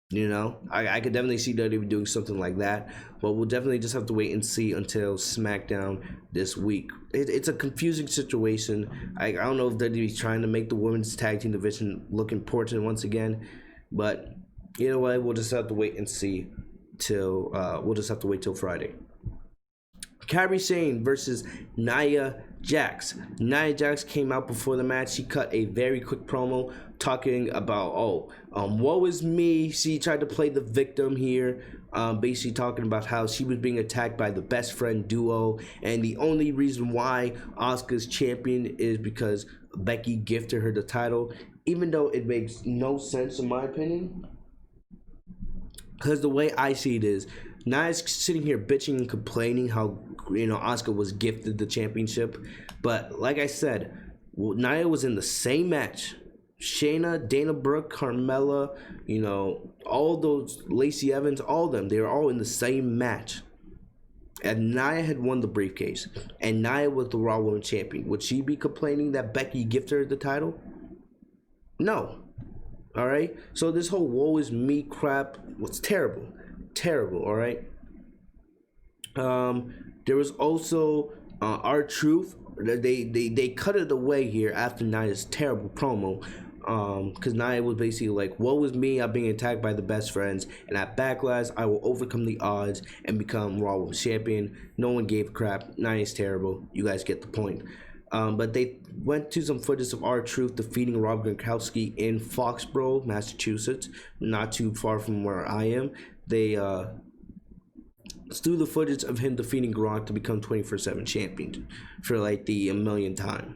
You know, I could definitely see WWE doing something like that, but we'll definitely just have to wait and see until SmackDown this week. It's a confusing situation. I don't know if WWE's trying to make the women's tag team division look important once again, but either way, we'll just have to wait and see till Friday. Kairi Sane versus Nia Jax. Nia Jax came out before the match. She cut a very quick promo talking about, woe is me. She tried to play the victim here, basically talking about how she was being attacked by the best friend duo, and the only reason why Asuka's champion is because Becky gifted her the title, even though it makes no sense in my opinion. Because the way I see it is, Nia's sitting here bitching and complaining how, Asuka was gifted the championship. But like I said, Nia was in the same match. Shayna, Dana Brooke, Carmella, all those, Lacey Evans, all of them, they were all in the same match. And Nia had won the briefcase. And Nia was the Raw Women's Champion. Would she be complaining that Becky gifted her the title? No. Alright? So this whole woe is me crap was terrible. Terrible, alright? There was also R-Truth. They cut it away here after Nia's terrible promo. Because Nia was basically like, woe is me, I'm being attacked by the best friends, and at Backlash, I will overcome the odds and become Raw Women's Champion. No one gave a crap. Nia's terrible. You guys get the point. But they went to some footage of R-Truth defeating Rob Gronkowski in Foxborough, Massachusetts, not too far from where I am. They threw the footage of him defeating Gronk to become 24/7 champion for like the millionth time.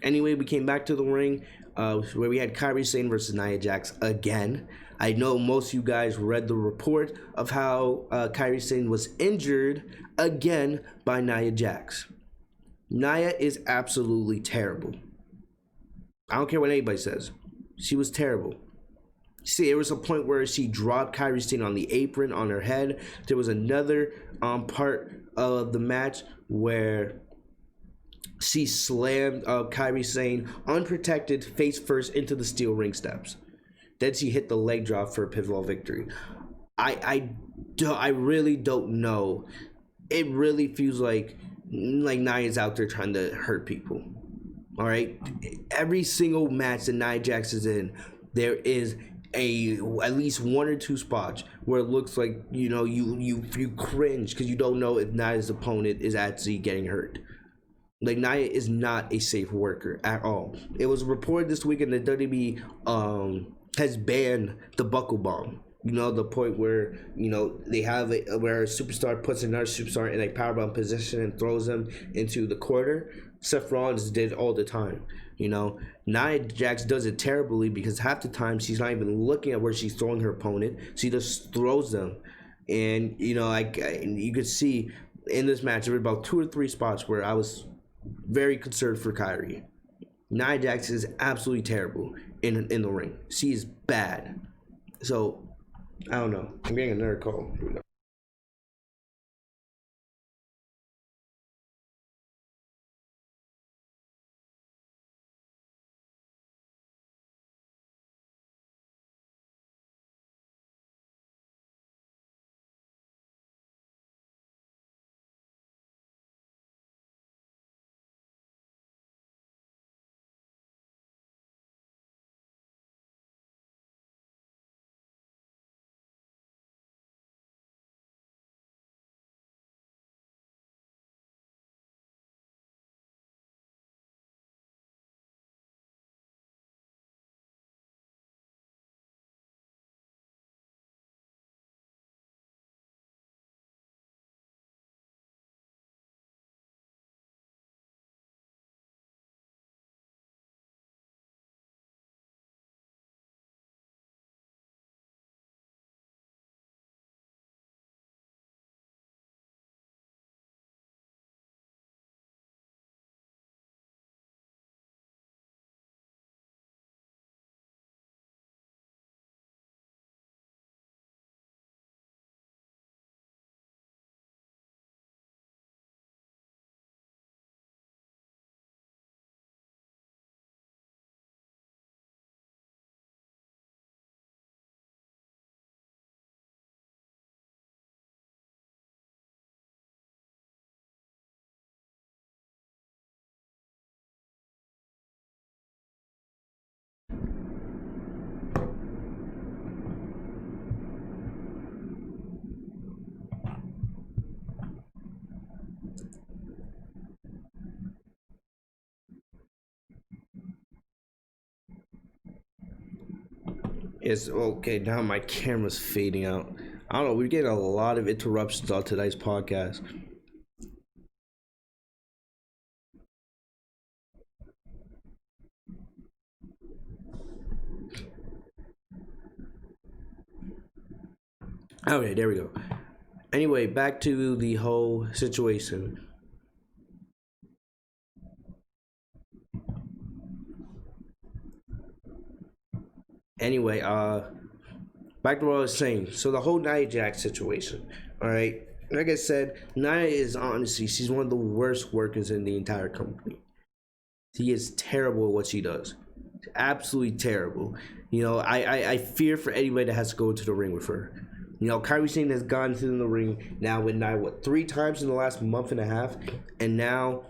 Anyway, we came back to the ring where we had Kairi Sane versus Nia Jax again. I know most of you guys read the report of how Kairi Sane was injured again by Nia Jax. Nia is absolutely terrible. I don't care what anybody says. She was terrible. See, there was a point where she dropped Kairi Sane on the apron on her head. There was another part of the match where she slammed Kairi Sane unprotected face first into the steel ring steps. Then she hit the leg drop for a pivotal victory. I really don't know. It really feels like Nia's out there trying to hurt people. All right, every single match that Nia Jax is in, there is at least one or two spots where it looks like you cringe because you don't know if Nia's opponent is actually getting hurt. Like, Nia is not a safe worker at all. It was reported this weekend that WWE has banned the buckle bomb. You know, the point where, you know, they have it where a superstar puts another superstar in a powerbomb position and throws them into the corner. Seth Rollins did all the time. You know, Nia Jax does it terribly because half the time she's not even looking at where she's throwing her opponent. She just throws them. And, you know, you could see in this match, there were about 2 or 3 spots where I was very concerned for Kyrie. Nia Jax is absolutely terrible in the ring. She is bad. So, I don't know. I'm getting another call. It's okay. Now my camera's fading out. I don't know. We're getting a lot of interruptions on today's podcast. Okay, there we go. Anyway, back to the whole situation. Anyway, back to what I was saying. So the whole Nia Jax situation. All right. Like I said, Nia is honestly, she's one of the worst workers in the entire company. She is terrible at what she does. Absolutely terrible. You know, I fear for anybody that has to go into the ring with her. You know, Kyrie Sane has gone into the ring now with Nia, 3 times in the last month and a half, and now,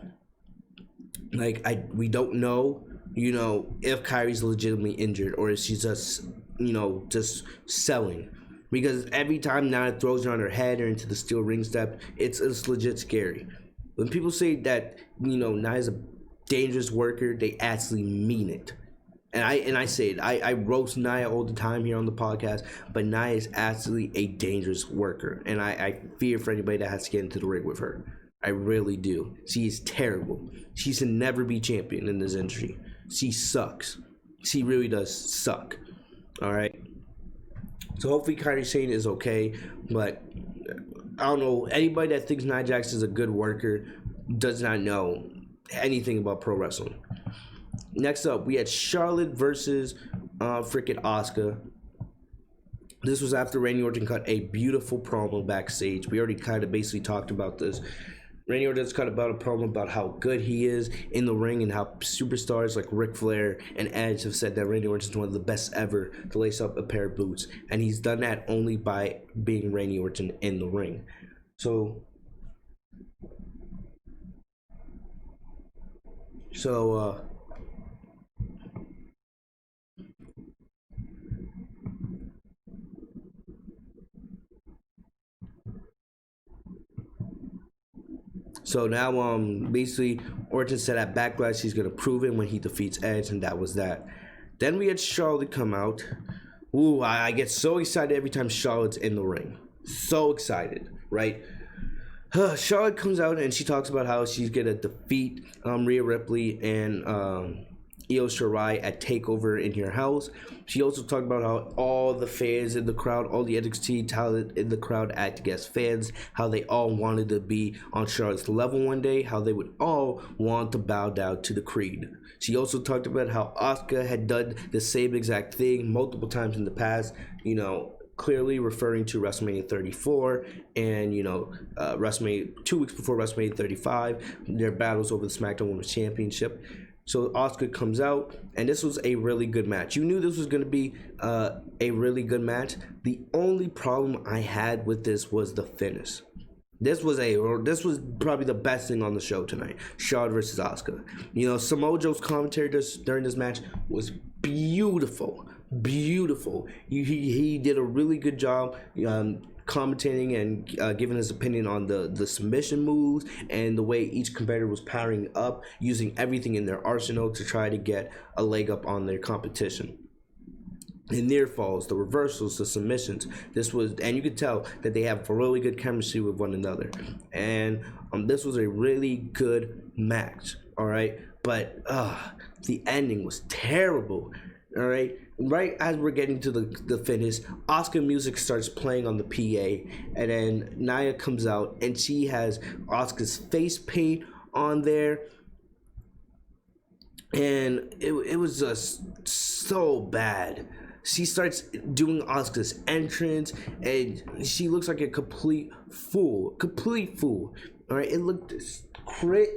like, we don't know, you know, if Kyrie's legitimately injured or if she's just, you know, just selling. Because every time Nia throws her on her head or into the steel ring step, it's legit scary. When people say that, you know, Nia's a dangerous worker, they actually mean it. And I say it. I roast Nia all the time here on the podcast, but Nia is absolutely a dangerous worker, and I fear for anybody that has to get into the ring with her. I really do. She is terrible. She should never be champion in this industry. She sucks. She really does suck. All right. So hopefully Kyrie Sane is okay, but I don't know. Anybody that thinks Nia Jax is a good worker does not know anything about pro wrestling. Next up, we had Charlotte versus freaking Asuka. This was after Randy Orton cut a beautiful promo backstage. We already kind of basically talked about this. Randy Orton's cut about a promo about how good he is in the ring and how superstars like Ric Flair and Edge have said that Randy Orton's one of the best ever to lace up a pair of boots. And he's done that only by being Randy Orton in the ring. So So now, basically, Orton said at Backlash he's gonna prove it when he defeats Edge, and that was that. Then we had Charlotte come out. Ooh, I get so excited every time Charlotte's in the ring. So excited, right? Charlotte comes out and she talks about how she's gonna defeat Rhea Ripley and Io Shirai at TakeOver in your house. She also talked about how all the fans in the crowd, all the NXT talent in the crowd act as fans, how they all wanted to be on Charlotte's level one day, how they would all want to bow down to the Creed. She also talked about how Asuka had done the same exact thing multiple times in the past, you know, clearly referring to WrestleMania 34 and, you know, WrestleMania 2 weeks before WrestleMania 35, their battles over the SmackDown Women's Championship. So Asuka comes out, and this was a really good match. You knew this was going to be a really good match. The only problem I had with this was the finish. This was probably the best thing on the show tonight. Charlotte versus Asuka. You know, Samoa Joe's commentary during this match was beautiful. He did a really good job commentating and giving his opinion on the submission moves and the way each competitor was powering up, using everything in their arsenal to try to get a leg up on their competition. The near falls, the reversals, the submissions. And you could tell that they have really good chemistry with one another. And this was a really good match. All right, but the ending was terrible. All right, right as we're getting to the finish, Asuka music starts playing on the PA, and then Nia comes out and she has Asuka's face paint on there, and it was just so bad. She starts doing Asuka's entrance, and she looks like a complete fool. All right, it looked crazy.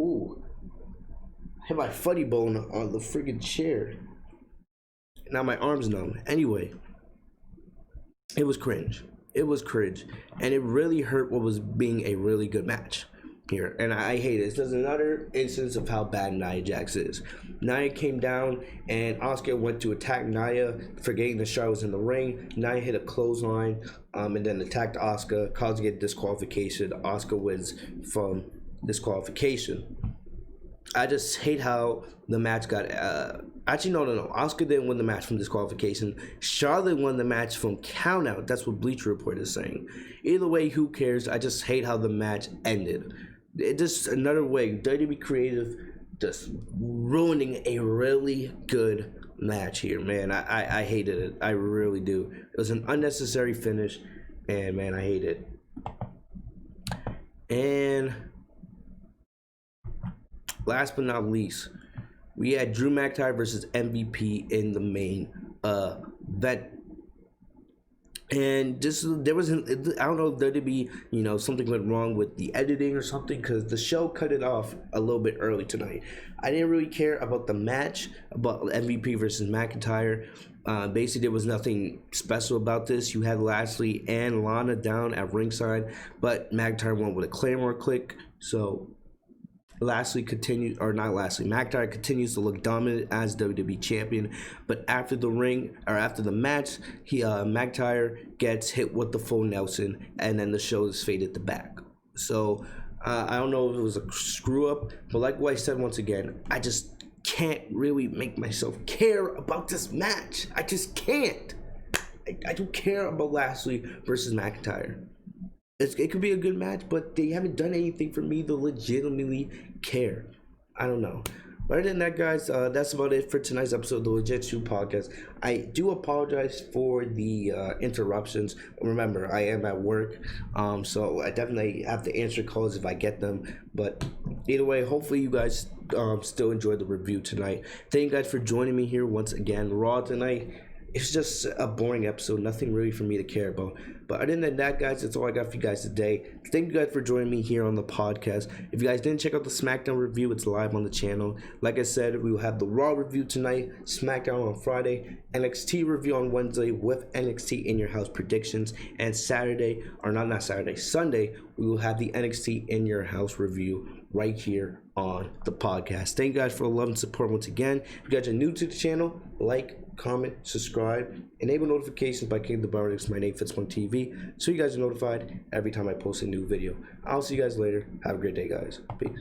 Ooh, I hit my funny bone on the freaking chair. Now my arm's numb. Anyway, it was cringe. And it really hurt what was being a really good match here. And I hate it. This is another instance of how bad Nia Jax is. Nia came down and Asuka went to attack Nia, forgetting that Charlotte was in the ring. Nia hit a clothesline and then attacked Asuka, causing a disqualification. Asuka wins from disqualification. I just hate how the match got... Actually, no. Asuka didn't win the match from disqualification. Charlotte won the match from countout. That's what Bleacher Report is saying. Either way, who cares? I just hate how the match ended. It just another way. WWE Creative just ruining a really good match here, man. I hated it. I really do. It was an unnecessary finish, and man, I hate it. And last but not least, we had Drew McIntyre versus MVP in the main event. And there wasn't, I don't know if there'd be, you know, something went wrong with the editing or something, because the show cut it off a little bit early tonight. I didn't really care about the match, about MVP versus McIntyre. Basically, there was nothing special about this. You had Lashley and Lana down at ringside, but McIntyre won with a Claymore click. So McIntyre continues to look dominant as WWE champion, but after the match, McIntyre gets hit with the full Nelson, and then the show is faded to back. So I don't know if it was a screw up, but like what I said once again, I just can't really make myself care about this match. I just can't. I don't care about Lashley versus McIntyre. It could be a good match, but they haven't done anything for me to legitimately care. I don't know. Other than that, guys, that's about it for tonight's episode of the Legit Shoe Podcast. I do apologize for the interruptions. Remember, I am at work, so I definitely have to answer calls if I get them. But either way, hopefully you guys still enjoyed the review tonight. Thank you guys for joining me here once again. Raw tonight. It's just a boring episode, nothing really for me to care about. But other than that, guys, that's all I got for you guys today. Thank you guys for joining me here on the podcast. If you guys didn't check out the SmackDown review, it's live on the channel. Like I said, we will have the Raw review tonight, SmackDown on Friday, NXT review on Wednesday with NXT In Your House predictions, and Sunday, we will have the NXT In Your House review right here on the podcast. Thank you guys for the love and support once again. If you guys are new to the channel, like, comment, subscribe, enable notifications by clicking the bell next to my name, Fitzmonk TV, so you guys are notified every time I post a new video. I'll see you guys later. Have a great day, guys. Peace.